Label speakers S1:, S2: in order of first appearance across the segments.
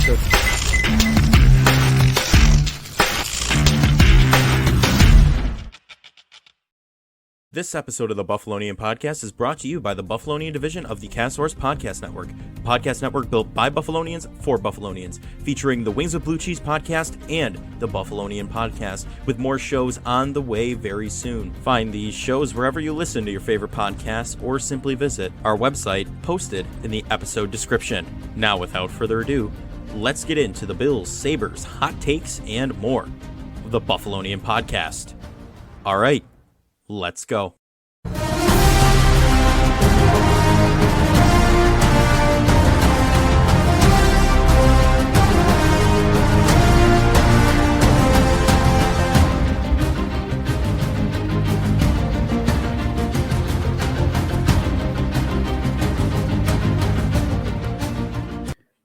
S1: episode. This episode of the Buffalonian Podcast is brought to you by the Buffalonian division of the Castsource Podcast Network. A podcast network built by Buffalonians for Buffalonians, featuring the Wings with Blue Cheese podcast and the Buffalonian Podcast, with more shows on the way very soon. Find these shows wherever you listen to your favorite podcasts, or simply visit our website posted in the episode description. Now, without further ado, let's get into the Bills, Sabres, hot takes, and more of the Buffalonian Podcast. All right. Let's go.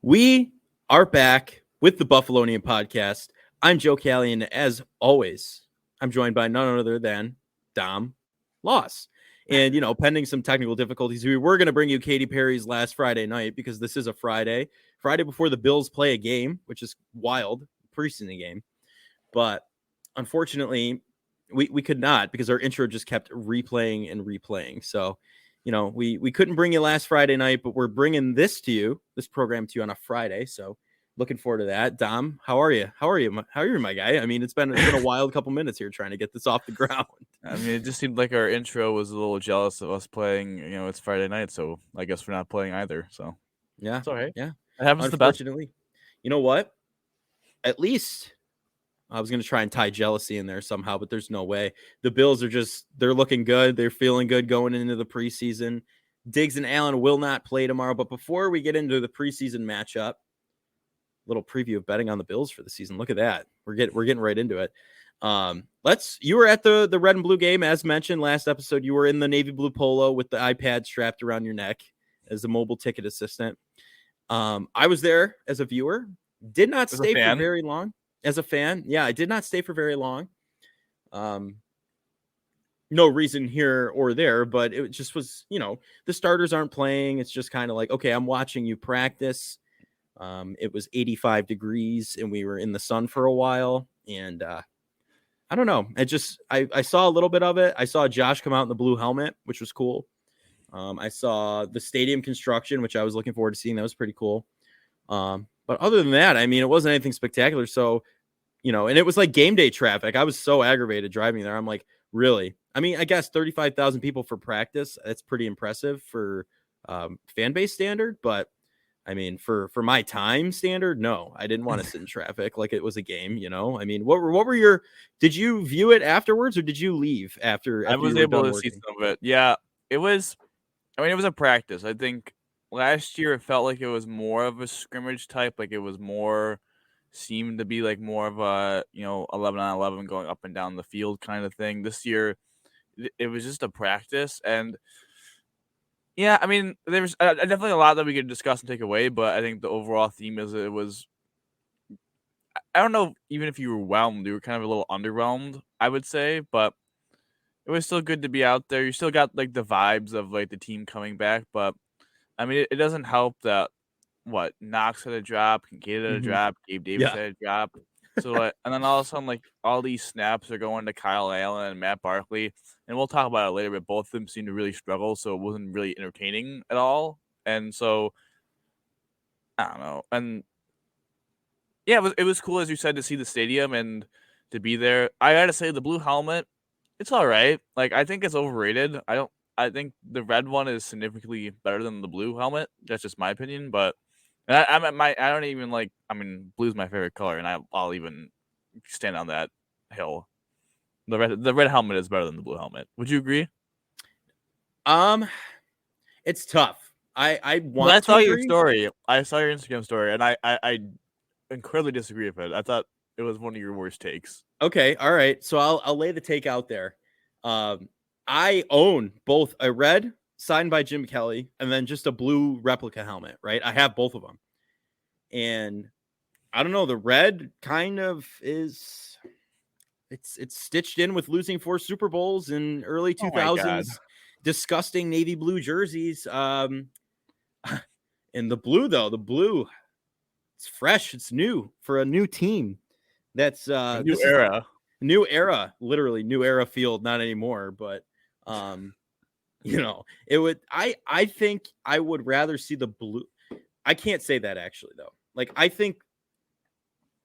S1: We are back with the Buffalonian Podcast. I'm Joe Callie, and as always, I'm joined by none other than Dom Loss. And, pending some technical difficulties, we were going to bring you Katy Perry's Last Friday Night, because this is a Friday before the Bills play a game, which is wild, preseason game. But unfortunately, we could not, because our intro just kept replaying and replaying. So, we couldn't bring you Last Friday Night, but we're bringing this program to you on a Friday. So looking forward to that. Dom, how are you? How are you, my guy? I mean, it's been a wild couple minutes here trying to get this off the ground.
S2: I mean, it just seemed like our intro was a little jealous of us playing. It's Friday night, so I guess we're not playing either. So
S1: yeah,
S2: it's all right.
S1: Yeah,
S2: it happens.
S1: Unfortunately, you know what? At least I was going to try and tie jealousy in there somehow, but there's no way. The Bills they're looking good. They're feeling good going into the preseason. Diggs and Allen will not play tomorrow. But before we get into the preseason matchup, little preview of betting on the Bills for the season. Look at that. We're getting right into it. You were at the red and blue game, as mentioned last episode. You were in the navy blue polo with the iPad strapped around your neck as the mobile ticket assistant. I was there as a viewer. Did not stay for very long. As a fan, yeah, I did not stay for very long. No reason here or there, but it just was, the starters aren't playing. It's just kind of like, okay, I'm watching you practice. It was 85 degrees and we were in the sun for a while. And I don't know. I saw a little bit of it. I saw Josh come out in the blue helmet, which was cool. I saw the stadium construction, which I was looking forward to seeing. That was pretty cool. But other than that, I mean, it wasn't anything spectacular. So, and it was like game day traffic. I was so aggravated driving there. I'm like, really? I mean, I guess 35,000 people for practice. That's pretty impressive for fan base standard. But I mean, for my time standard, no, I didn't want to sit in traffic like it was a game, I mean, what were did you view it afterwards, or did you leave after
S2: I was able to see some of it. Yeah, it was a practice. I think last year it felt like it was more of a scrimmage type, like it seemed to be like more of a 11-on-11 going up and down the field kind of thing. This year it was just a practice. And yeah, I mean, there's definitely a lot that we could discuss and take away, but I think the overall theme is it was, I don't know, even if you were whelmed, you were kind of a little underwhelmed, I would say, but it was still good to be out there. You still got like the vibes of like the team coming back, but I mean, it doesn't help that Knox had a drop, Kincaid had a drop, Gabe Davis had a drop. So and then all of a sudden, like all these snaps are going to Kyle Allen and Matt Barkley, and we'll talk about it later. But both of them seemed to really struggle, so it wasn't really entertaining at all. And so I don't know. And yeah, it was cool, as you said, to see the stadium and to be there. I gotta say, the blue helmet, it's all right. Like, I think it's overrated. I think the red one is significantly better than the blue helmet. That's just my opinion, but. And I don't even like. I mean, blue's my favorite color, and I'll even stand on that hill. The red helmet is better than the blue helmet. Would you agree?
S1: It's tough. I
S2: saw your story. I saw your Instagram story, and I incredibly disagree with it. I thought it was one of your worst takes.
S1: Okay, all right. So I'll lay the take out there. I own both a red signed by Jim Kelly and then just a blue replica helmet, right? I have both of them. And I don't know, the red kind of is it's stitched in with losing 4 Super Bowls in early 2000s. Disgusting navy blue jerseys. And the blue, though, it's fresh, it's new for a new team. That's
S2: A new
S1: this is
S2: era.
S1: new era, literally new era field, not anymore, but um it would I think I would rather see the blue. I can't say that actually though. Like I think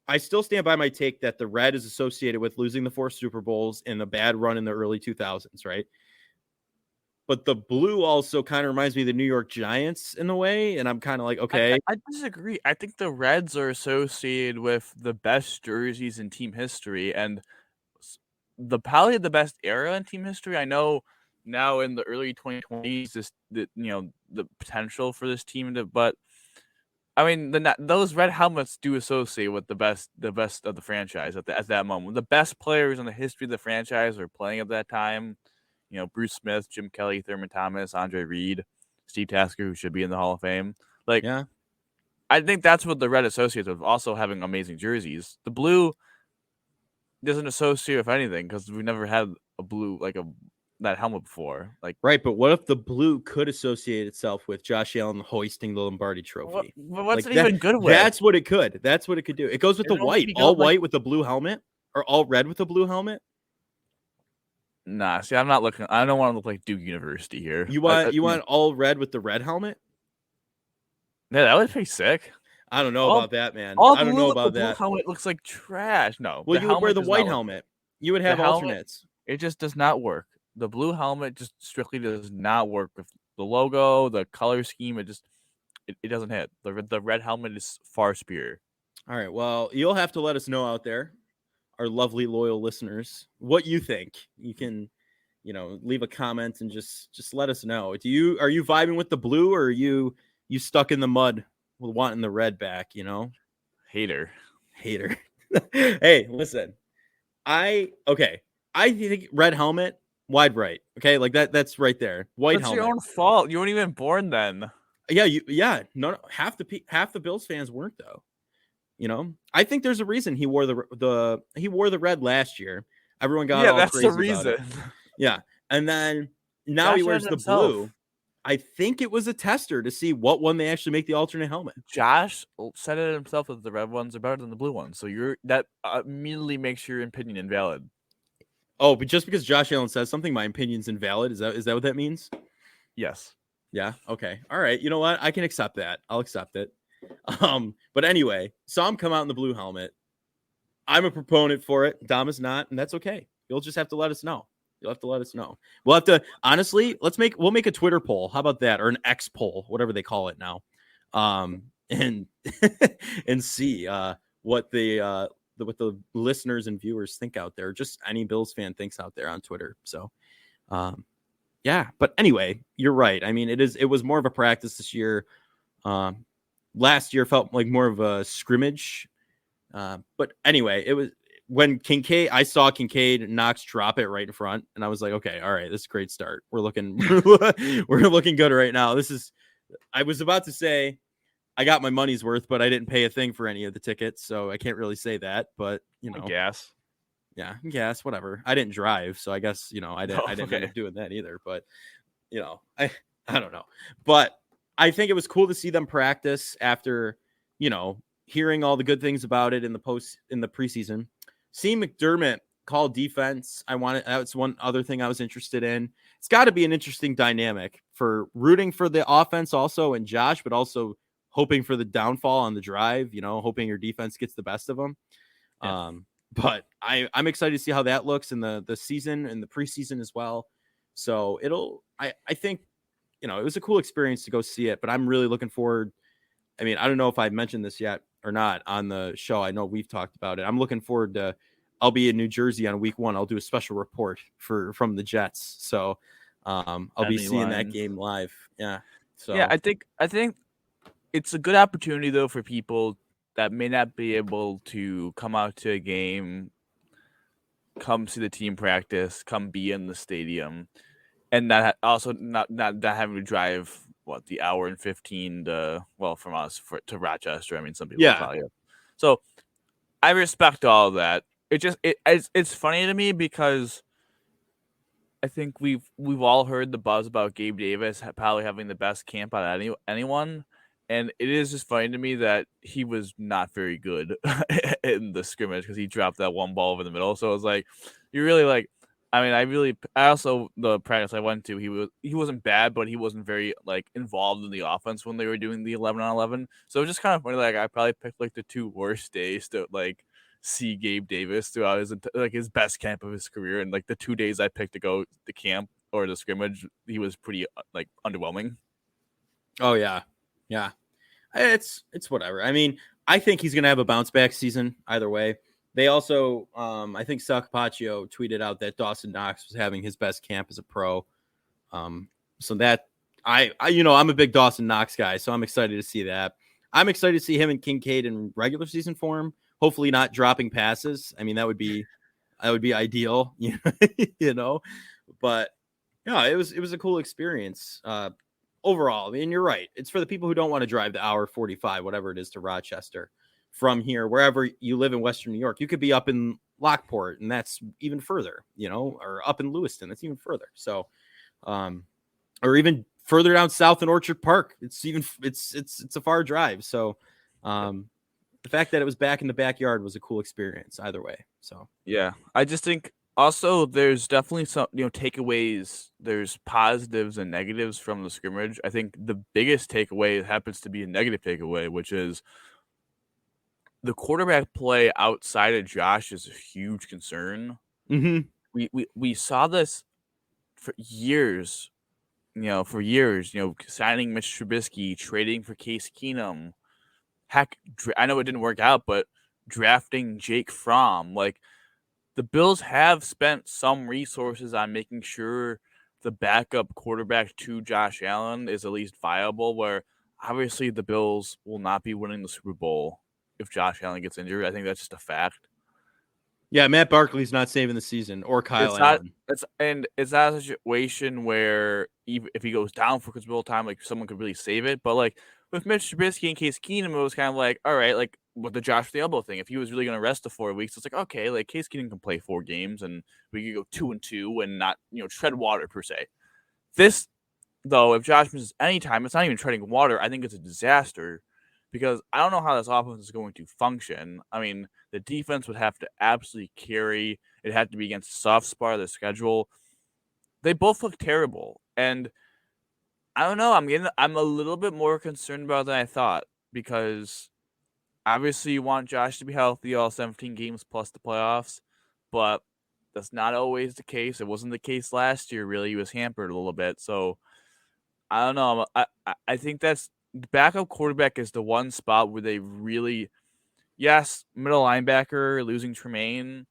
S1: I still stand by my take that the red is associated with losing the 4 Super Bowls and a bad run in the early 2000s, right? But the blue also kind of reminds me of the New York Giants in a way, and I'm kind of like, okay,
S2: I disagree. I think the Reds are associated with the best jerseys in team history and probably the best era in team history. I know now in the early 2020s, the potential for this team but I mean, those red helmets do associate with the best of the franchise at that moment. The best players in the history of the franchise are playing at that time. Bruce Smith, Jim Kelly, Thurman Thomas, Andre Reed, Steve Tasker, who should be in the Hall of Fame. Like,
S1: yeah.
S2: I think that's what the red associates with, also having amazing jerseys. The blue doesn't associate with anything because we've never had a blue that helmet before. Like,
S1: Right, but what if the blue could associate itself with Josh Allen hoisting the Lombardi Trophy?
S2: what's
S1: Like
S2: it
S1: that.
S2: even good with?
S1: That's what it could. That's what it could do. It goes with the
S2: It'd only
S1: white,
S2: be good
S1: all
S2: with, like,
S1: white with the blue helmet, or all red with the blue helmet.
S2: Nah, see, I'm not looking. I don't want to look like Duke University here.
S1: You want all red with the red helmet?
S2: Yeah, that would be sick.
S1: I don't know
S2: All,
S1: about that, man.
S2: all
S1: I don't
S2: blue
S1: know
S2: with the
S1: about
S2: blue
S1: that.
S2: helmet looks like trash. No,
S1: Well,
S2: the
S1: you would wear
S2: helmet
S1: the
S2: does not
S1: white
S2: look
S1: helmet. You would
S2: good. The
S1: have
S2: helmet,
S1: alternates.
S2: it just does not work. The blue helmet just strictly does not work with the logo, the color scheme. It doesn't hit. The red helmet is far superior.
S1: All right. Well, you'll have to let us know out there, our lovely loyal listeners, what you think. You can, leave a comment and just let us know. Are you vibing with the blue, or are you stuck in the mud with wanting the red back?
S2: Hater.
S1: Hey, listen. I think red helmet, wide right. Okay, like that's right there. White
S2: That's your
S1: helmet.
S2: own fault. You weren't even born then.
S1: Yeah. No, half the Bills fans weren't though. I think there's a reason he wore the red last year. Everyone got
S2: Yeah,
S1: all
S2: that's the
S1: crazy about it.
S2: reason.
S1: Yeah, and then now he
S2: Josh
S1: wears
S2: Allen
S1: the
S2: himself.
S1: blue. I think it was a tester to see what one they actually make the alternate helmet.
S2: Josh said it himself that the red ones are better than the blue ones. So that immediately makes your opinion invalid.
S1: Oh, but just because Josh Allen says something, my opinion's invalid. Is that what that means?
S2: Yes.
S1: Yeah. Okay. All right. You know what? I can accept that. I'll accept it. But anyway, saw him come out in the blue helmet. I'm a proponent for it. Dom is not, and that's okay. You'll just have to let us know. You'll have to let us know. We'll have to honestly, we'll make a Twitter poll. How about that? Or an X poll, whatever they call it now. And and see what what the listeners and viewers think out there. Just any Bills fan thinks out there on Twitter. So yeah. But anyway, you're right. I mean, it was more of a practice this year. Last year felt like more of a scrimmage. But anyway, it was when I saw Kincaid and Knox drop it right in front, and I was like, okay, all right, this is a great start. We're looking good right now. I was about to say I got my money's worth, but I didn't pay a thing for any of the tickets, so I can't really say that. But
S2: Gas.
S1: Yeah, gas, whatever. I didn't drive, so I guess I didn't
S2: Okay.
S1: end up doing that either. But I don't know. But I think it was cool to see them practice after hearing all the good things about it in the preseason. Seeing McDermott call defense, that's one other thing I was interested in. It's got to be an interesting dynamic for rooting for the offense also and Josh, but also hoping for the downfall on the drive, hoping your defense gets the best of them. Yeah. But I'm excited to see how that looks in the season and the preseason as well. So I think, it was a cool experience to go see it, but I'm really looking forward. I mean, I don't know if I mentioned this yet or not on the show. I know we've talked about it. I'm looking forward to, I'll be in New Jersey on week 1. I'll do a special report from the Jets. So I'll be seeing that game live. Yeah. So
S2: yeah, I think it's a good opportunity though for people that may not be able to come out to a game, come see the team practice, come be in the stadium, and not having to drive the hour and 15 from us to Rochester. I mean, some people probably have. So I respect all of that. It's funny to me because I think we've all heard the buzz about Gabe Davis probably having the best camp out of anyone, And it is just funny to me that he was not very good in the scrimmage because he dropped that one ball over the middle. So it was like, you really like. I mean, I also the practice I went to, he wasn't bad, but he wasn't very like involved in the offense when they were doing the 11-on-11. So it was just kind of funny. Like I probably picked like the two worst days to like see Gabe Davis throughout his best camp of his career, and like the 2 days I picked to go to camp or the scrimmage, he was pretty like underwhelming.
S1: Oh yeah, yeah. It's whatever. I mean, I think he's gonna have a bounce back season either way. They also, I think Sal Capaccio tweeted out that Dawson Knox was having his best camp as a pro. So that I'm a big Dawson Knox guy, so I'm excited to see that. I'm excited to see him and Kincaid in regular season form. Hopefully, not dropping passes. I mean, that would be ideal, you know. But yeah, it was a cool experience. Overall, I mean, you're right. It's for the people who don't want to drive the hour 45, whatever it is, to Rochester from here, wherever you live in Western New York. You could be up in Lockport, and that's even further, or up in Lewiston, that's even further. So, or even further down south in Orchard Park, it's a far drive. So, the fact that it was back in the backyard was a cool experience either way. So,
S2: Yeah, I just think also there's definitely some takeaways. There's positives and negatives from the scrimmage. I think the biggest takeaway happens to be a negative takeaway, which is the quarterback play outside of Josh is a huge concern.
S1: mm-hmm.
S2: We saw this for years. Signing Mitch Trubisky, trading for Case Keenum. Heck, I know it didn't work out, but drafting Jake Fromm, like the Bills have spent some resources on making sure the backup quarterback to Josh Allen is at least viable, where obviously the Bills will not be winning the Super Bowl if Josh Allen gets injured. I think that's just a fact.
S1: Yeah, Matt Barkley's not saving the season, or Kyle
S2: It's not
S1: Allen.
S2: it's not a situation where even if he goes down for considerable time, like someone could really save it. But like with Mitch Trubisky and Case Keenum, it was kind of like, all right, like with the Josh the elbow thing, if he was really going to rest the 4 weeks, it's like okay, like Case Keenum can play 4 games and we could go 2-2 and not tread water per se. This though, if Josh misses any time, it's not even treading water. I think it's a disaster because I don't know how this offense is going to function. I mean, the defense would have to absolutely carry. It had to be against the soft spot of the schedule. They both look terrible, and I don't know. I'm a little bit more concerned about than I thought because obviously you want Josh to be healthy all 17 games plus the playoffs, but that's not always the case. It wasn't the case last year. Really, he was hampered a little bit. So I don't know. I think that's backup quarterback is the one spot where they really, yes, middle linebacker losing Tremaine,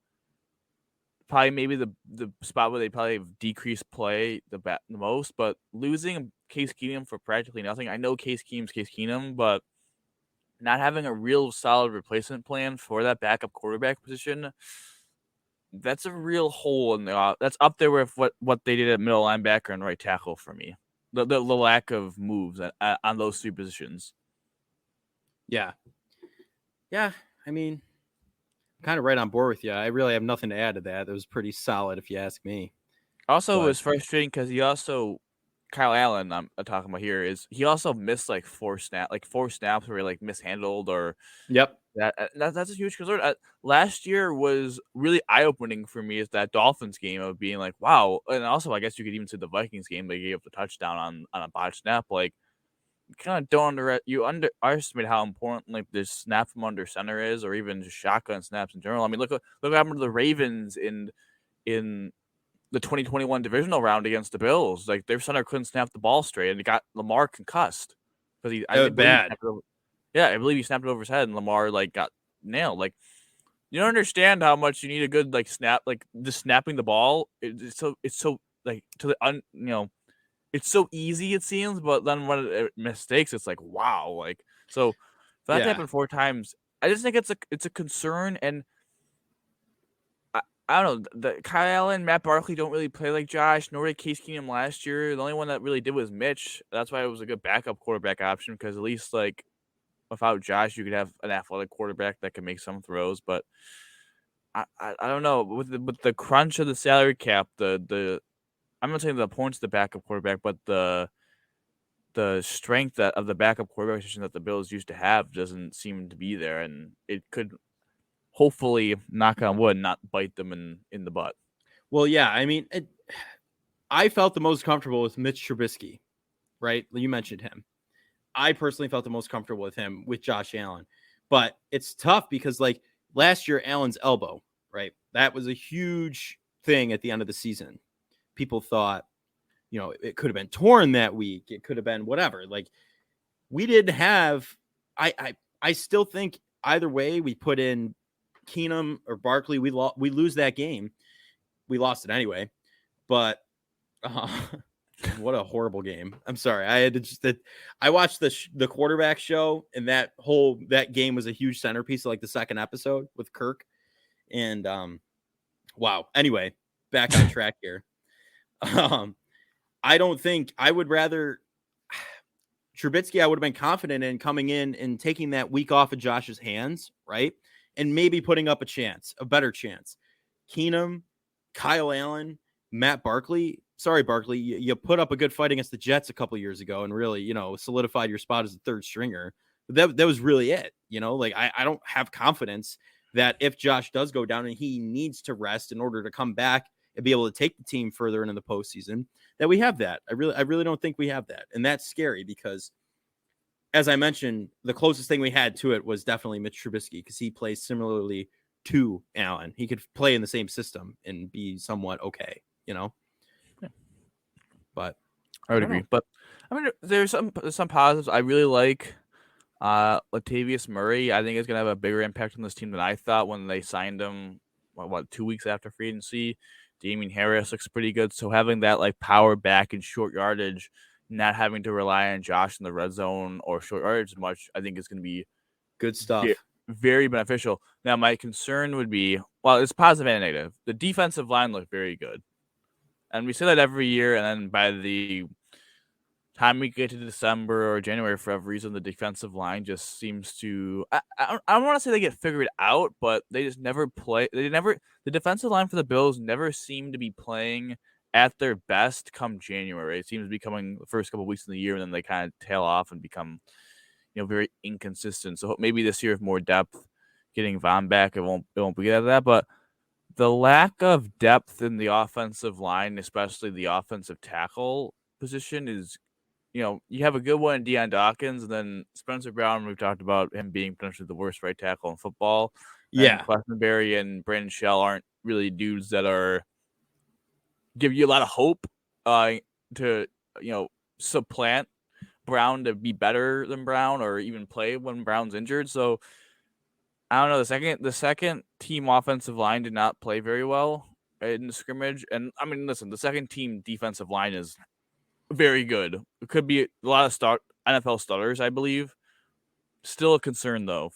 S2: probably maybe the spot where they probably have decreased play the most, but losing Case Keenum for practically nothing. I know Case Keenum's Case Keenum, but not having a real solid replacement plan for that backup quarterback position, that's a real hole in the. That's up there with what they did at middle linebacker and right tackle for me. The lack of moves on those three positions.
S1: Yeah. Yeah. I mean, I'm kind of right on board with you. I really have nothing to add to that. It was pretty solid, if you ask me.
S2: Also, it
S1: But
S2: was frustrating because Kyle Allen, I'm talking about here, is he also missed like four snaps where he like mishandled or
S1: yep.
S2: that's a huge concern. Last year was really eye opening for me. Is that Dolphins game of being like, wow, and also I guess you could even say the Vikings game they gave up the touchdown on a botched snap. Like, you kind of don't underestimate how important like this snap from under center is, or even just shotgun snaps in general. I mean, look what happened to the Ravens in the 2021 divisional round against the Bills. Like their center couldn't snap the ball straight, and it got Lamar concussed because I believe he
S1: Bad.
S2: snapped it over. Yeah, I believe he snapped it over his head, and Lamar like got nailed. Like you don't understand how much you need a good like snap, like just snapping the ball. It's so like to the it's so easy it seems, but then when it mistakes, it's like wow. Like so for that to
S1: Yeah.
S2: happen 4 times, I just think it's a concern and. I don't know. The Kyle Allen, Matt Barkley don't really play like Josh, nor did Case Keenum last year. The only one that really did was Mitch. That's why it was a good backup quarterback option because at least like without Josh, you could have an athletic quarterback that can make some throws. But I don't know with the crunch of the salary cap, the I'm not saying the points of the backup quarterback, but the strength of the backup quarterback position that the Bills used to have doesn't seem to be there, and it could hopefully, knock on wood, not bite them in the butt.
S1: Well, yeah, I mean, I felt the most comfortable with Mitch Trubisky, right? You mentioned him. I personally felt the most comfortable with him with Josh Allen, but it's tough because like last year, Allen's elbow, right? That was a huge thing at the end of the season. People thought, it could have been torn that week. It could have been whatever. Like we didn't have. I still think either way we put in Keenum or Barkley, we lose that game. We lost it anyway, but what a horrible game. I'm sorry. I watched the quarterback show, and that game was a huge centerpiece of like the second episode with Kirk. And wow. Anyway, back on track here. I don't think I would rather Trubisky, I would have been confident in coming in and taking that week off of Josh's hands, right? And maybe putting up a better chance. Keenum, Kyle Allen, Matt Barkley. Sorry, Barkley, you put up a good fight against the Jets a couple years ago and really, solidified your spot as a third stringer. But that was really it. Like I don't have confidence that if Josh does go down and he needs to rest in order to come back and be able to take the team further into the postseason, that we have that. I really don't think we have that. And that's scary because, as I mentioned, the closest thing we had to it was definitely Mitch Trubisky because he plays similarly to Allen. He could play in the same system and be somewhat okay, Yeah. But
S2: I would agree. But I mean, there's some positives. I really like Latavius Murray. I think is going to have a bigger impact on this team than I thought when they signed him. 2 weeks after free agency? Damian Harris looks pretty good. So having that like power back and short yardage, not having to rely on Josh in the red zone or short yardage much, I think is going to be
S1: good stuff.
S2: Very beneficial. Now, my concern would be, well, it's positive and negative. The defensive line looked very good. And we say that every year, and then by the time we get to December or January, for whatever reason, the defensive line just seems to. I don't want to say they get figured out, but they just never play. The defensive line for the Bills never seem to be playing at their best come January. It seems to be coming the first couple of weeks in the year, and then they kind of tail off and become, very inconsistent. So maybe this year with more depth, getting Von back, it won't be out of that, but. The lack of depth in the offensive line, especially the offensive tackle position, is, you have a good one in Deion Dawkins, and then Spencer Brown, we've talked about him being potentially the worst right tackle in football.
S1: Yeah.
S2: And Questenberry and Brandon Shell aren't really dudes that are give you a lot of hope to, supplant Brown to be better than Brown or even play when Brown's injured. So I don't know. The second team offensive line did not play very well in the scrimmage, and I mean, listen, the second team defensive line is very good. It could be a lot of NFL starters, I believe. Still a concern though,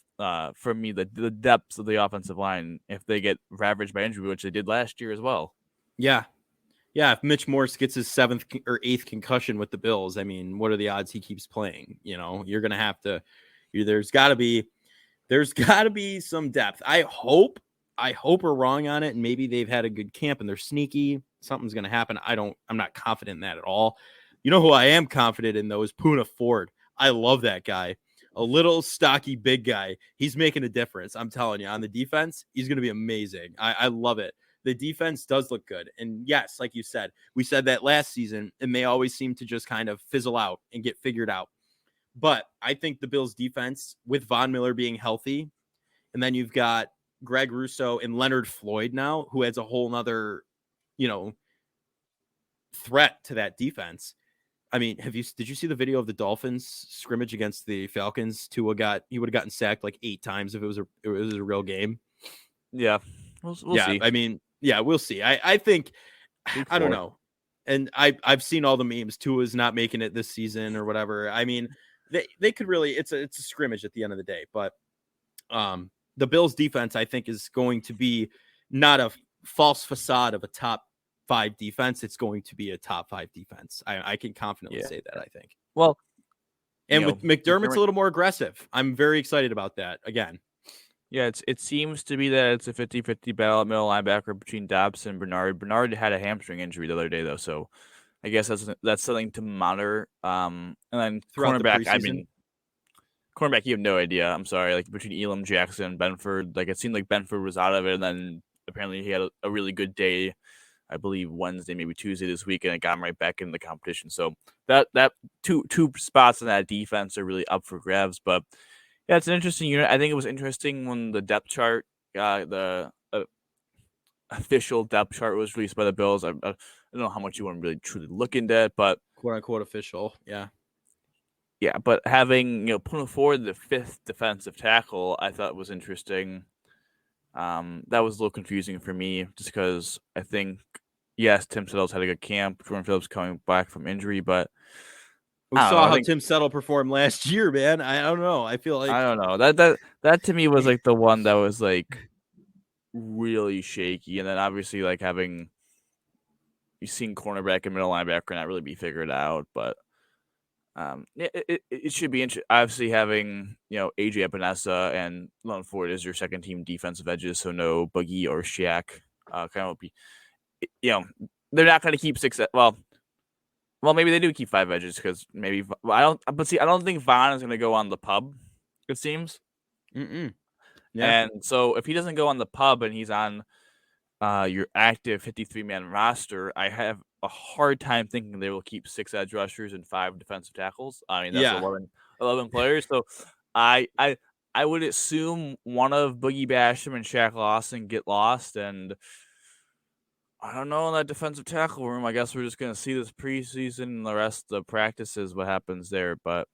S2: for me, the depths of the offensive line if they get ravaged by injury, which they did last year as well.
S1: Yeah. If Mitch Morse gets his 7th or 8th concussion with the Bills, I mean, what are the odds he keeps playing? You're gonna have to. There's got to be some depth. I hope we're wrong on it, and maybe they've had a good camp and they're sneaky. Something's going to happen. I'm not confident in that at all. You know who I am confident in, though, is Poona Ford. I love that guy. A little stocky, big guy. He's making a difference. I'm telling you, on the defense, he's going to be amazing. I love it. The defense does look good. And yes, like you said, we said that last season, and they always seem to just kind of fizzle out and get figured out. But I think the Bills defense, with Von Miller being healthy, and then you've got Greg Russo and Leonard Floyd now, who adds a whole nother, threat to that defense. I mean, did you see the video of the Dolphins scrimmage against the Falcons? He would have gotten sacked like 8 times if it was a real game.
S2: Yeah. We'll see.
S1: I mean, yeah, we'll see. I think, I don't know. And I've seen all the memes. Tua's not making it this season or whatever. I mean, they could really, it's a scrimmage at the end of the day, but the Bills defense, I think, is going to be not a false facade of a top 5 defense. It's going to be a top 5 defense. I can confidently say that, I think.
S2: Well,
S1: and with McDermott's a little more aggressive. I'm very excited about that again.
S2: Yeah, it seems to be that it's a 50-50 battle at middle linebacker between Dobbs and Bernard. Bernard had a hamstring injury the other day, though, so I guess that's something to monitor. And then
S1: throughout the preseason.
S2: cornerback, you have no idea. I'm sorry. Like between Elam Jackson and Benford, like it seemed like Benford was out of it, and then apparently he had a really good day. I believe Wednesday, maybe Tuesday this week, and it got him right back in the competition. So that two spots in that defense are really up for grabs. But yeah, it's an interesting unit. I think it was interesting when the depth chart, the official depth chart was released by the Bills. I don't know how much you want to really truly look into it, but
S1: quote unquote official. Yeah.
S2: Yeah, but having putting forward the fifth defensive tackle, I thought was interesting. That was a little confusing for me, just because I think yes, Tim Settle's had a good camp. Jordan Phillips coming back from injury, but
S1: We
S2: I don't know.
S1: saw
S2: I
S1: how
S2: think
S1: Tim Settle performed last year, man. I don't know. I feel like
S2: I don't know that to me was like the one that was like really shaky, and then obviously like having you seen cornerback and middle linebacker not really be figured out, but it should be interesting. Obviously, having AJ Epinesa and Lone Ford as your second team defensive edges, so no Boogie or Shaq, kind of be. They're not going to keep six. Well, maybe they do keep five edges because maybe I don't. But see, I don't think Vaughn is going to go on the pub. It seems.
S1: Yeah.
S2: And so if he doesn't go on the pub and he's on your active 53-man roster, I have a hard time thinking they will keep 6 edge rushers and 5 defensive tackles. I mean, that's 11 players. So I would assume one of Boogie Basham and Shaq Lawson get lost, and I don't know in that defensive tackle room. I guess we're just going to see this preseason and the rest of the practices what happens there, but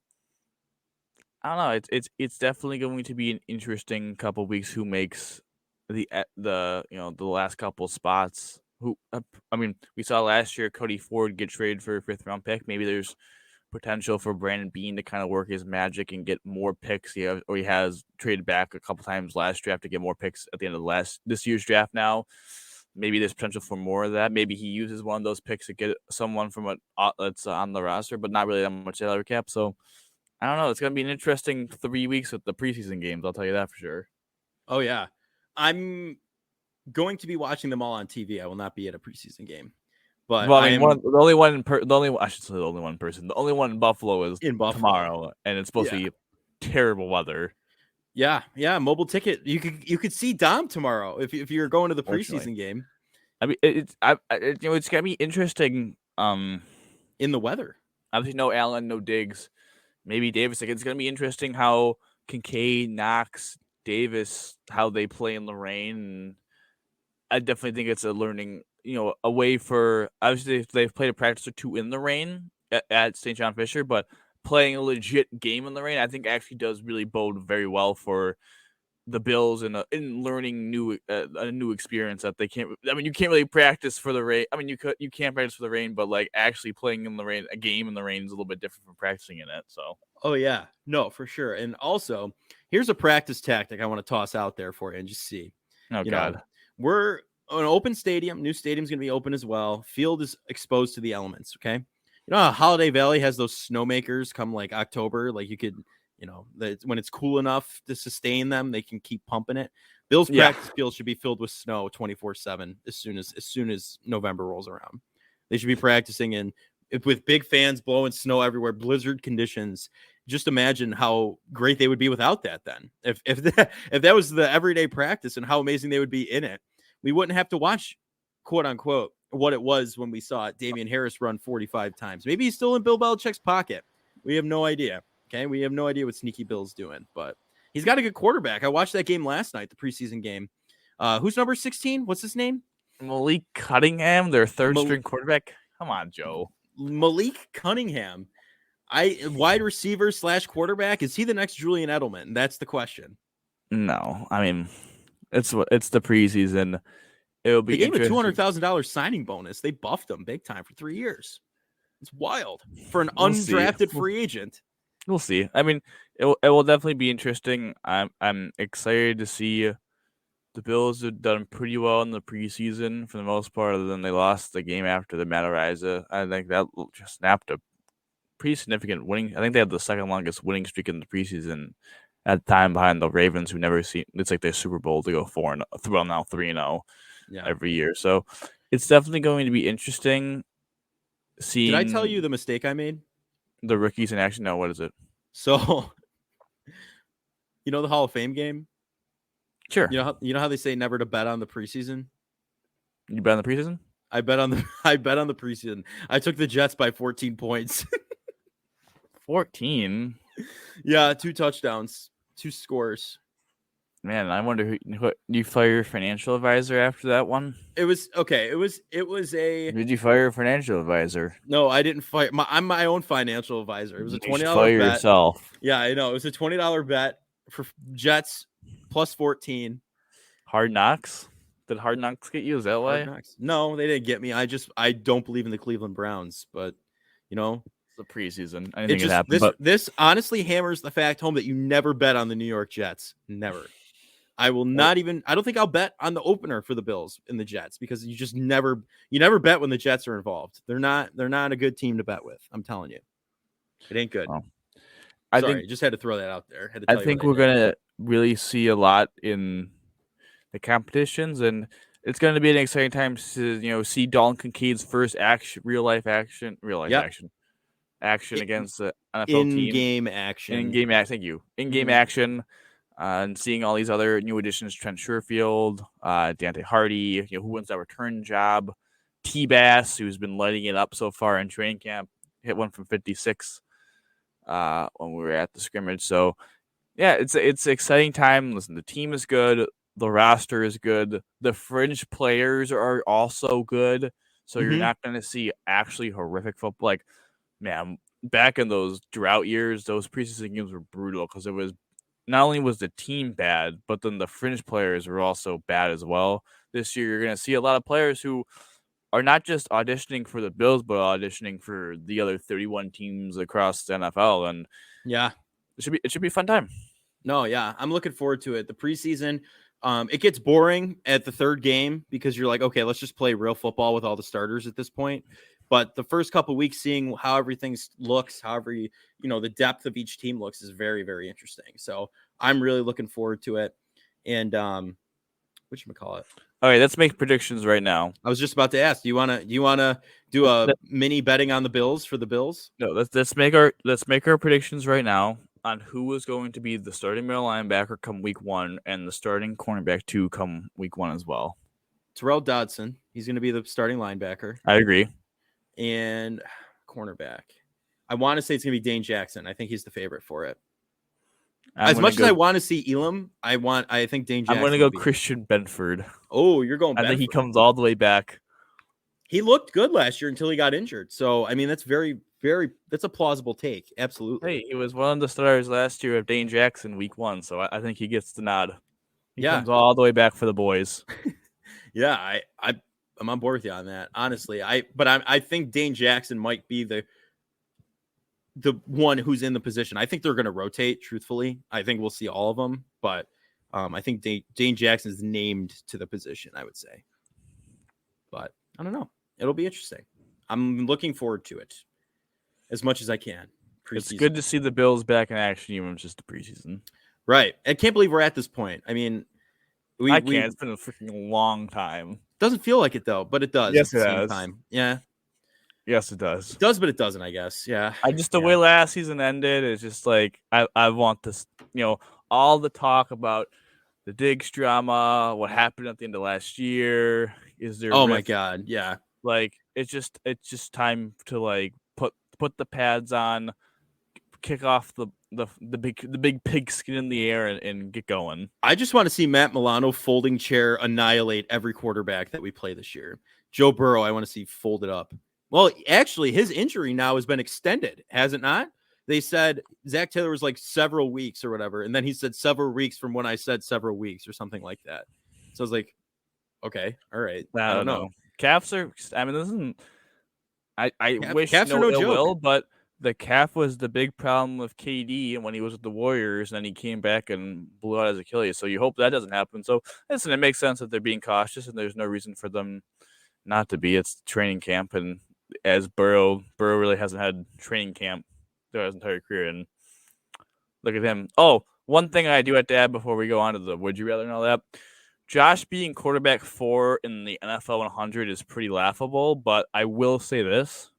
S2: I don't know. It's definitely going to be an interesting couple weeks. Who makes the last couple spots? We saw last year Cody Ford get traded for a 5th round pick. Maybe there's potential for Brandon Beane to kind of work his magic and get more picks. He has traded back a couple times last draft to get more picks at the end of this year's draft. Now, maybe there's potential for more of that. Maybe he uses one of those picks to get someone from that's on the roster, but not really that much salary cap. So. I don't know. It's going to be an interesting 3 weeks with the preseason games. I'll tell you that for sure.
S1: Oh, yeah. I'm going to be watching them all on TV. I will not be at a preseason game. But
S2: the only one person. The only one in Buffalo is
S1: in Buffalo
S2: tomorrow, and it's supposed to be terrible weather.
S1: Yeah. Mobile ticket. You could see Dom tomorrow if you're going to the preseason game.
S2: I mean, it's going to be interesting.
S1: In the weather.
S2: Obviously, no Allen, no Diggs. Maybe Davis. Like, it's going to be interesting how Kincaid, Knox, Davis, how they play in the rain. And I definitely think it's a learning, a way for, obviously they've played a practice or two in the rain at St. John Fisher, but playing a legit game in the rain, I think actually does really bode very well for the Bills in learning a new experience that they can't. I mean, you can't really practice for the rain. I mean, you can't practice for the rain, but like actually playing in the rain, a game in the rain is a little bit different from practicing in it. So.
S1: Oh yeah, no, for sure. And also, here's a practice tactic I want to toss out there for you and just see.
S2: Oh God,
S1: we're an open stadium. New stadium's going to be open as well. Field is exposed to the elements. Okay, you know how Holiday Valley has those snowmakers come like October, like you could. When it's cool enough to sustain them, they can keep pumping it. Bill's practice field should be filled with snow 24/7 as soon as November rolls around. They should be practicing with big fans blowing snow everywhere, blizzard conditions. Just imagine how great they would be without that. Then, if that was the everyday practice, and how amazing they would be in it, we wouldn't have to watch, quote unquote, what it was when we saw Damian Harris run 45 times. Maybe he's still in Bill Belichick's pocket. We have no idea. Okay, we have no idea what Sneaky Bill's doing, but he's got a good quarterback. I watched that game last night, the preseason game. Who's number 16? What's his name?
S2: Malik Cunningham, their third-string quarterback. Come on, Joe.
S1: Malik Cunningham. Wide receiver / quarterback. Is he the next Julian Edelman? That's the question.
S2: No, I mean, it's the preseason. It'll be.
S1: They gave him a $200,000 signing bonus. They buffed him big time for 3 years. It's wild for an undrafted free agent.
S2: We'll see. I mean, it will definitely be interesting. I'm excited to see the Bills have done pretty well in the preseason for the most part, other than they lost the game after the Matt Araiza. I think that just snapped a pretty significant winning. I think they had the second longest winning streak in the preseason at the time behind the Ravens, who never see. It's like their Super Bowl to go 3-0 every year. So it's definitely going to be interesting.
S1: Did I tell you
S2: seeing
S1: the mistake I made?
S2: the rookies in action. No, what is it?
S1: So, the Hall of Fame game?
S2: Sure.
S1: You know how they say never to bet on the preseason?
S2: You bet on the preseason?
S1: I bet on the preseason. I took the Jets by 14 points.
S2: 14.
S1: Yeah, 2 touchdowns, 2 scores.
S2: Man, I wonder who you fire your financial advisor after that one?
S1: It was okay. It was a
S2: Did you fire your financial advisor?
S1: no. I didn't fire. I'm my own financial advisor. It was a
S2: You should
S1: $20
S2: fire
S1: bet.
S2: yourself.
S1: Yeah, I know. It was a $20 bet for Jets plus 14.
S2: Hard Knocks? Did Hard Knocks get you? Is that
S1: Hard
S2: why?
S1: Knocks. No, they didn't get me. I don't believe in the Cleveland Browns, but
S2: It's the preseason.
S1: it
S2: Anything could
S1: just
S2: happen. But
S1: this honestly hammers the fact home that you never bet on the New York Jets. Never. I will not even. I don't think I'll bet on the opener for the Bills and the Jets because you just never bet when the Jets are involved. They're not a good team to bet with. I'm telling you, it ain't good.
S2: well,
S1: Sorry, just had to throw that out there. Had to tell
S2: I think
S1: you
S2: we're gonna really see a lot in the competitions, and it's gonna be an exciting time to see Dalton Kincaid's first real life action against the NFL team.
S1: in-game action.
S2: In-game action. Thank you. In-game action. And seeing all these other new additions, Trent Sherfield, Deontay Hardy, who wins that return job, T-Bass, who's been lighting it up so far in training camp, hit one from 56 when we were at the scrimmage. So, yeah, it's an exciting time. Listen, the team is good. The roster is good. The fringe players are also good. So you're not going to see actually horrific football. Like, man, back in those drought years, those preseason games were brutal because it was not only was the team bad, but then the fringe players were also bad as well. This year, you're going to see a lot of players who are not just auditioning for the Bills, but auditioning for the other 31 teams across the NFL. And
S1: yeah,
S2: it should be a fun time.
S1: No, yeah, I'm looking forward to it. The preseason, it gets boring at the third game because you're like, okay, let's just play real football with all the starters at this point. But the first couple of weeks, seeing how everything looks, however the depth of each team looks, is very, very interesting. So I'm really looking forward to it. And whatchamacallit?
S2: All right, let's make predictions right now.
S1: I was just about to ask, do you wanna do a mini betting on the Bills for the Bills?
S2: No, let's make our predictions right now on who is going to be the starting middle linebacker come week 1 and the starting cornerback 2 come week 1 as well.
S1: Terrell Dodson, he's going to be the starting linebacker.
S2: I agree.
S1: And cornerback, I want to say it's going to be Dane Jackson. I think he's the favorite for it. As much as I want to see Elam, I think Dane Jackson.
S2: I'm going to go Christian Benford.
S1: Oh, you're going Benford.
S2: I think he comes all the way back.
S1: He looked good last year until he got injured. So, I mean, that's very, very, that's a plausible take. Absolutely.
S2: Hey, he was one of the starters last year of Dane Jackson week 1. So I think he gets the nod. He comes all the way back for the boys.
S1: Yeah, I'm on board with you on that. Honestly, I think Dane Jackson might be the one who's in the position. I think they're going to rotate. Truthfully, I think we'll see all of them, but I think Dane Jackson is named to the position. I would say, but I don't know. It'll be interesting. I'm looking forward to it as much as I can.
S2: It's good to see the Bills back in action, even just the preseason.
S1: Right. I can't believe we're at this point. I mean,
S2: I can't. It's been a freaking long time.
S1: Doesn't feel like it though, but it does.
S2: Yes,
S1: at the same time. Yeah.
S2: Yes, it does.
S1: It does, but it doesn't, I guess. Yeah.
S2: The way last season ended is just like I want this, all the talk about the Diggs drama, what happened at the end of last year. Is there
S1: my God. Yeah.
S2: Like it's just time to like put the pads on, kick off the big pigskin in the air and get going.
S1: I just want to see Matt Milano folding chair annihilate every quarterback that we play this year. Joe Burrow, I want to see folded up. Well, actually, his injury now has been extended, has it not? They said Zach Taylor was like several weeks or whatever, and then he said several weeks from when I said several weeks or something like that. So I was like, okay, all right. I don't know.
S2: Calves are. I mean, this isn't. I wish
S1: calves
S2: no
S1: are no
S2: ill
S1: joke.
S2: will, but the calf was the big problem with KD, and when he was with the Warriors, and then he came back and blew out his Achilles. So you hope that doesn't happen. So listen, it makes sense that they're being cautious, and there's no reason for them not to be. It's training camp, and as Burrow really hasn't had training camp throughout his entire career, and look at him. Oh, one thing I do have to add before we go on to the would you rather and all that. Josh being quarterback 4 in the NFL 100 is pretty laughable, but I will say this.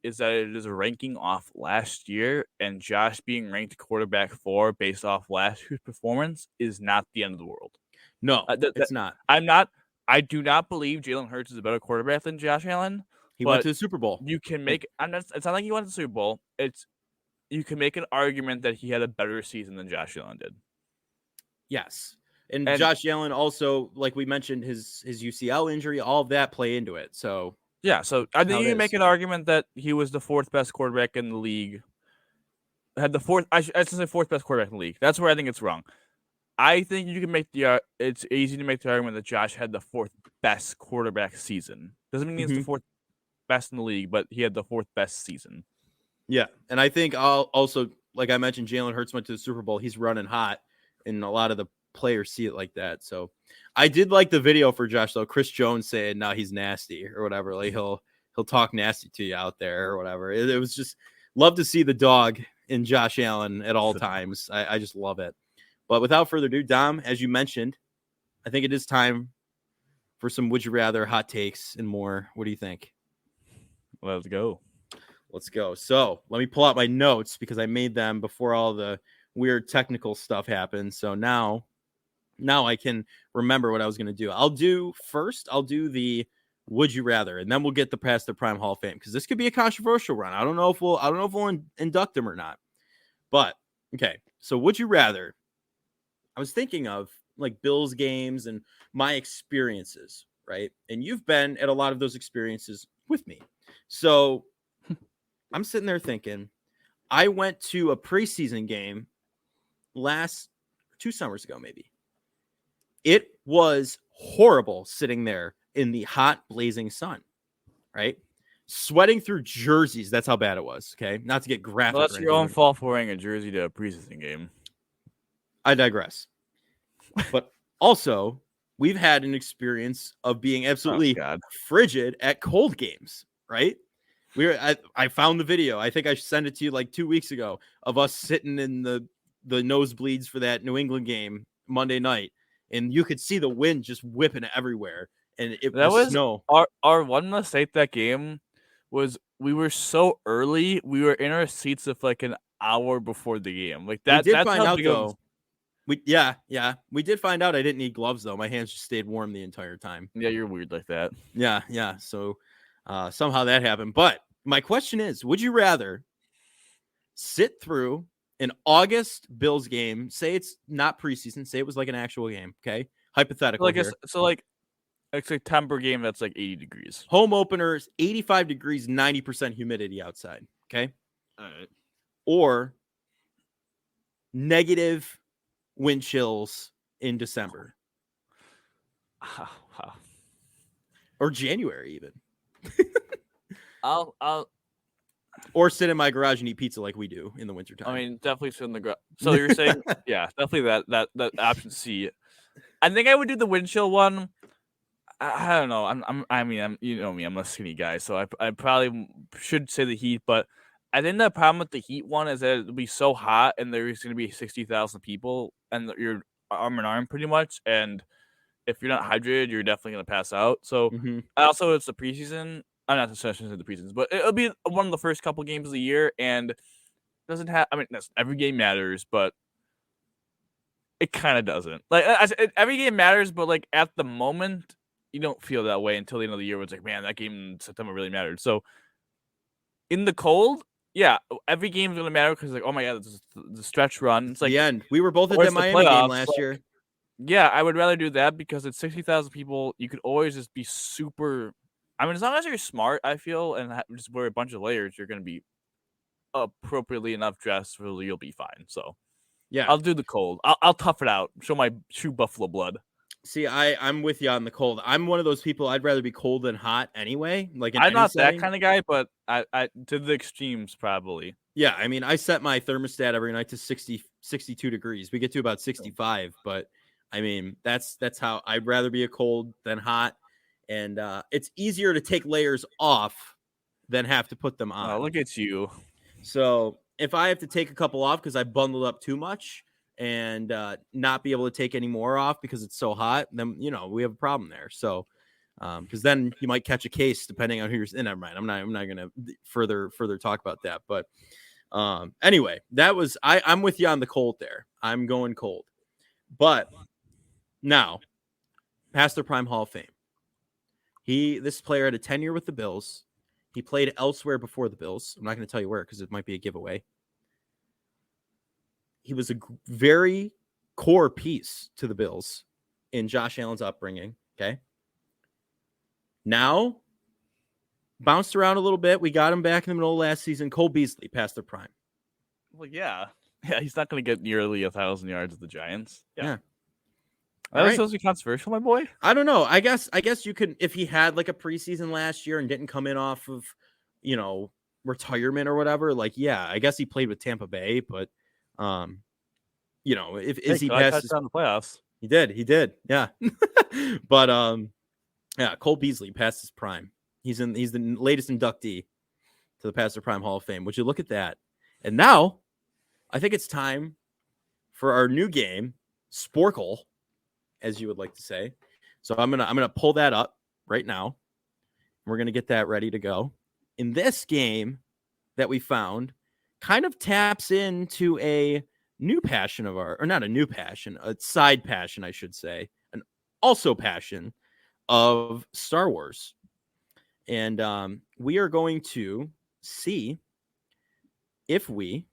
S2: is that it is ranking off last year, and Josh being ranked quarterback 4 based off last year's performance is not the end of the world.
S1: No, it's not.
S2: I do not believe Jalen Hurts is a better quarterback than Josh Allen.
S1: He went
S2: But
S1: to the Super Bowl.
S2: you can make. It's not like he went to the Super Bowl. You can make an argument that he had a better season than Josh Allen did.
S1: Yes. And Josh Allen also, like we mentioned, his UCL injury, all of that play into it. So
S2: yeah, so I think you can make an argument that he was the 4th best quarterback in the league. Had the 4th, I should say 4th best quarterback in the league. That's where I think it's wrong. I think you can make it's easy to make the argument that Josh had the 4th best quarterback season. Doesn't mean he's the 4th best in the league, but he had the 4th best season.
S1: Yeah, and I think also, like I mentioned, Jalen Hurts went to the Super Bowl. He's running hot, and a lot of the players see it like that. So I did like the video for Josh, though. Chris Jones saying, "No, he's nasty" or whatever. Like he'll talk nasty to you out there or whatever. It was just love to see the dog in Josh Allen at all times. I just love it. But without further ado, Dom, as you mentioned, I think it is time for some Would You Rather hot takes and more. What do you think?
S2: Let's go.
S1: Let's go. So let me pull out my notes because I made them before all the weird technical stuff happened. So now I can remember what I was going to do. I'll do the Would You Rather, and then we'll get the past the Prime Hall of Fame because this could be a controversial run. I don't know if we'll induct him or not. But okay, so Would You Rather? I was thinking of like Bills games and my experiences, right? And you've been at a lot of those experiences with me. So I'm sitting there thinking, I went to a preseason game 2 summers ago, maybe. It was horrible sitting there in the hot, blazing sun, right? Sweating through jerseys. That's how bad it was. Okay. Not to get graphic.
S2: Well, that's your own fault for wearing a jersey to a preseason game.
S1: I digress. But also, we've had an experience of being absolutely frigid at cold games, right? I found the video. I think I sent it to you like 2 weeks ago of us sitting in the nosebleeds for that New England game Monday night, and you could see the wind just whipping everywhere, and it was snow.
S2: Our one mistake that game was we were so early. We were in our seats of like an hour before the game. Like that.
S1: We did find out though. We did find out I didn't need gloves though. My hands just stayed warm the entire time.
S2: Yeah, you're weird like that.
S1: Yeah. So somehow that happened. But my question is, would you rather sit through an August Bills game? Say it's not preseason. Say it was like an actual game. Okay, hypothetical.
S2: Like a September game that's like 80 degrees.
S1: Home openers, 85 degrees, 90% humidity outside. Okay.
S2: All right.
S1: Or negative wind chills in December.
S2: Wow.
S1: Or January even.
S2: I'll
S1: or sit in my garage and eat pizza like we do in the wintertime.
S2: I mean, definitely sit in the garage. So you're saying, yeah, definitely that option C. I think I would do the wind chill one. I don't know. I'm you know me, I'm a skinny guy, so I probably should say the heat, but I think the problem with the heat one is that it'll be so hot and there's going to be 60,000 people and you're arm in arm pretty much, and if you're not hydrated, you're definitely going to pass out. So also it's the preseason. I'm not saying the preseason, but it'll be one of the first couple games of the year, and doesn't have. I mean, every game matters, but it kind of doesn't. Like every game matters, but like at the moment, you don't feel that way until the end of the year. Where it's like, man, that game in September really mattered. So in the cold, yeah, every game is going to matter because like, oh my god, the stretch run. It's like
S1: the end. We were both at the Miami game last year.
S2: Yeah, I would rather do that because it's 60,000 people. You could always just be super. I mean, as long as you're smart, I feel, and just wear a bunch of layers, you're going to be appropriately enough dressed, really, you'll be fine. So, yeah, I'll do the cold. I'll tough it out. Show my true Buffalo blood.
S1: See, I'm with you on the cold. I'm one of those people. I'd rather be cold than hot anyway. Like
S2: I'm not that kind of guy, but I to the extremes probably.
S1: Yeah, I mean, I set my thermostat every night to 62 degrees. We get to about 65, but I mean, that's how I'd rather be a cold than hot. And it's easier to take layers off than have to put them on.
S2: Oh, look at you.
S1: So if I have to take a couple off because I bundled up too much and not be able to take any more off because it's so hot, then, we have a problem there. So because then you might catch a case depending on who you're. Never mind. I'm not going to further talk about that. But anyway, that was I'm with you on the Colt there. I'm going Colt. But now, past their prime Hall of Fame. This player had a tenure with the Bills. He played elsewhere before the Bills. I'm not going to tell you where because it might be a giveaway. He was a very core piece to the Bills in Josh Allen's upbringing. Okay. Now, bounced around a little bit. We got him back in the middle of last season. Cole Beasley past their prime.
S2: Well, yeah. Yeah, he's not going to get nearly 1,000 yards with the Giants.
S1: Yeah.
S2: That was supposed to be controversial, my boy.
S1: I don't know. I guess you could, if he had like a preseason last year and didn't come in off of, retirement or whatever. Like, yeah, I guess he played with Tampa Bay, but, if he passes
S2: on the playoffs,
S1: he did, yeah. But yeah, Cole Beasley past his prime. He's the latest inductee to the past their prime Hall of Fame. Would you look at that? And now, I think it's time for our new game, Sporkle, as you would like to say. So I'm gonna pull that up right now. We're gonna get that ready to go. In this game that we found, kind of taps into a new passion of ours, or not a new passion, a side passion, I should say, an also passion of Star Wars. And we are going to see if we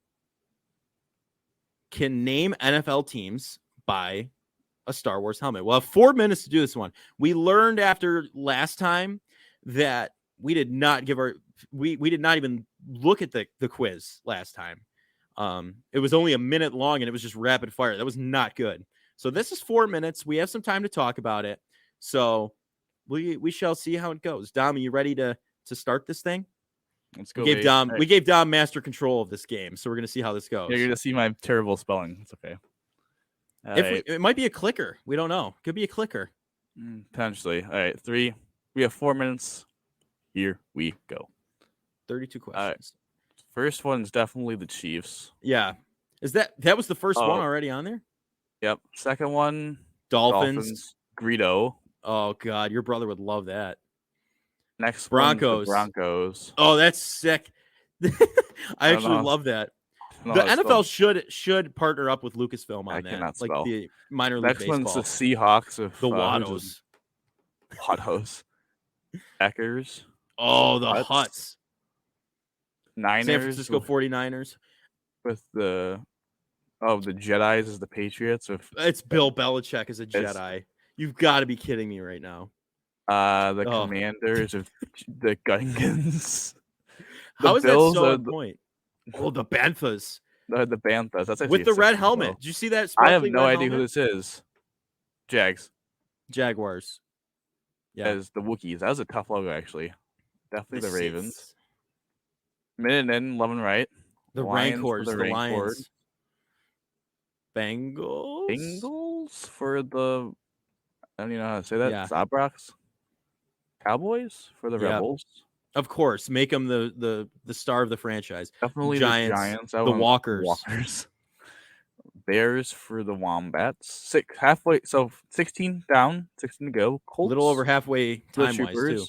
S1: can name NFL teams by a Star Wars helmet. We'll have 4 minutes to do this one. We learned after last time that we did not even look at the quiz last time. It was only a minute long and it was just rapid fire. That was not good. So this is 4 minutes. We have some time to talk about it. So we shall see how it goes. Dom, are you ready to start this thing?
S2: Let's go.
S1: We gave Dom master control of this game, so we're gonna see how this goes.
S2: You're gonna see my terrible spelling. It's okay.
S1: It might be a clicker. We don't know. Could be a clicker.
S2: Potentially. All right, 3. We have 4 minutes. Here we go.
S1: 32 questions.
S2: First one's definitely the Chiefs.
S1: Yeah. Is that was the first one already on there?
S2: Yep. Second one,
S1: Dolphins.
S2: Greedo.
S1: Oh God, your brother would love that.
S2: Next
S1: Broncos.
S2: Broncos.
S1: Oh, that's sick. I actually love that. The NFL should partner up with Lucasfilm on that, like the minor league baseball.
S2: Next one's the Seahawks of
S1: the Wattos.
S2: Wattos. Packers.
S1: Oh, the Huts.
S2: Niners.
S1: San Francisco 49ers.
S2: With the Jedis as the Patriots.
S1: It's Bill Belichick as a Jedi. You've got to be kidding me right now.
S2: Commanders of the Gungans.
S1: How is Bills that so on point? Oh, the Banthas.
S2: The Banthas. That's
S1: with the red helmet. Did you see that?
S2: I have no idea who this is.
S1: Jaguars.
S2: Yeah. As the Wookiees. That was a tough logo, actually. Definitely the Ravens. Minutemen, love and right.
S1: The Rancors. The Lions. Bengals
S2: for the. I don't even know how to say that. Yeah. Zabrox. Cowboys for the Rebels.
S1: Of course, make them the star of the franchise.
S2: Definitely
S1: Giants. The Walkers.
S2: Bears for the Wombats. Halfway, so 16 down, 16 to go. Colts.
S1: A little over halfway time-wise, too.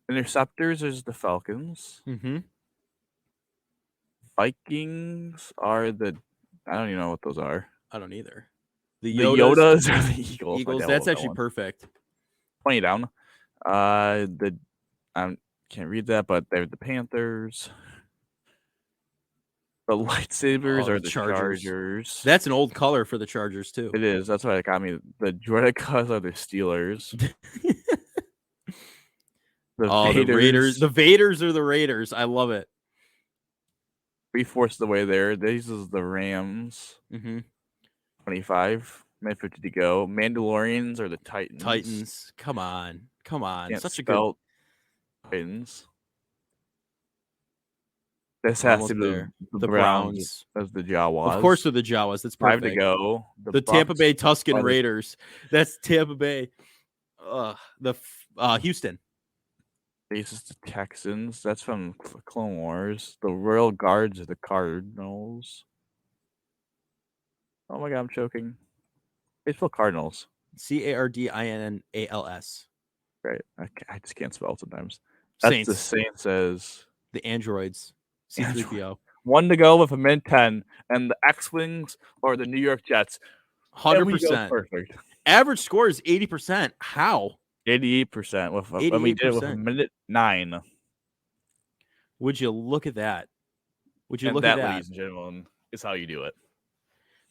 S2: Interceptors is the Falcons.
S1: Mm-hmm.
S2: Vikings are the... I don't even know what those are.
S1: I don't either.
S2: The Yodas are the Eagles.
S1: Eagles, that's actually perfect.
S2: 20 down. I can't read that, but they're the Panthers. The lightsabers are the Chargers.
S1: That's an old color for the Chargers, too.
S2: It is. That's why it got me. The Droidicas are the Steelers.
S1: The Raiders. The Vaders are the Raiders. I love it.
S2: 3/4 of the way there. This is the Rams.
S1: Mm-hmm.
S2: 25. Minute 50 to go. Mandalorians are the Titans.
S1: Titans. Come on.
S2: Can't
S1: Such a good
S2: Titans. This has to be the Browns as the Jawas.
S1: Of course, they're the Jawas. That's perfect.
S2: 5 to go.
S1: The Tampa Bay Tuscan Raiders. That's Tampa Bay. Houston.
S2: Faces the Texans. That's from Clone Wars. The Royal Guards are the Cardinals. Oh my God, I'm choking. Baseball Cardinals.
S1: Cardinals.
S2: Right. I just can't spell sometimes. That's
S1: Saints.
S2: the Saints as
S1: The androids. C3PO.
S2: 1 to go with a min 10, and the X-Wings or the New York Jets. And we go
S1: 100%.
S2: perfect.
S1: Average score is 80%. How?
S2: 88% and we did it with a
S1: 88%.
S2: minute 9.
S1: Would you look at that? Would you
S2: And
S1: look
S2: that,
S1: at that?
S2: ladies and gentlemen, is how you do it.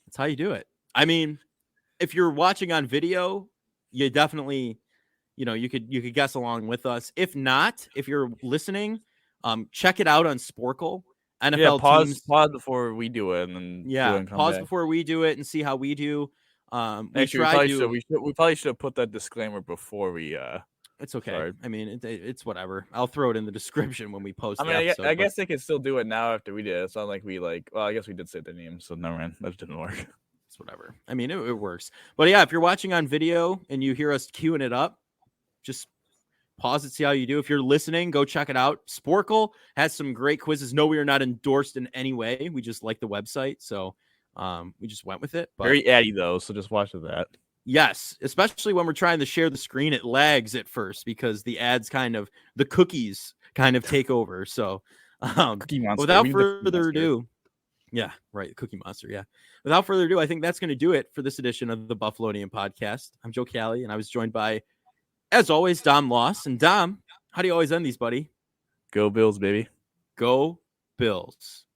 S1: That's how you do it. I mean, if you're watching on video, you definitely, you could guess along with us. If not, if you're listening, check it out on Sporkle. NFL teams.
S2: Pause before we do it, and then do it and come
S1: pause
S2: back.
S1: before we do it and see how we do.
S2: We probably should have put that disclaimer before we.
S1: It's okay.
S2: Sorry.
S1: I mean, it's whatever. I'll throw it in the description when we post.
S2: I mean,
S1: the episode,
S2: I guess they can still do it now after we did it. It's not like we Well, I guess we did say the name, so never mind. That didn't work.
S1: It's whatever. I mean, it works. But yeah, if you're watching on video and you hear us queuing it up, just pause it, see how you do. If you're listening, go check it out. Sporkle has some great quizzes. No, we are not endorsed in any way. We just like the website, so we just went with it. But
S2: very addy though, so just watch that.
S1: Yes, especially when we're trying to share the screen, it lags at first because the ads the cookies kind of take over. So
S2: Cookie Monster.
S1: Without further ado, yeah, right, Cookie Monster, yeah. Without further ado, I think that's going to do it for this edition of the Buffalonian Podcast. I'm Joe Cali, and I was joined by, as always, Dom Loss. And Dom, how do you always end these, buddy?
S2: Go Bills, baby.
S1: Go Bills.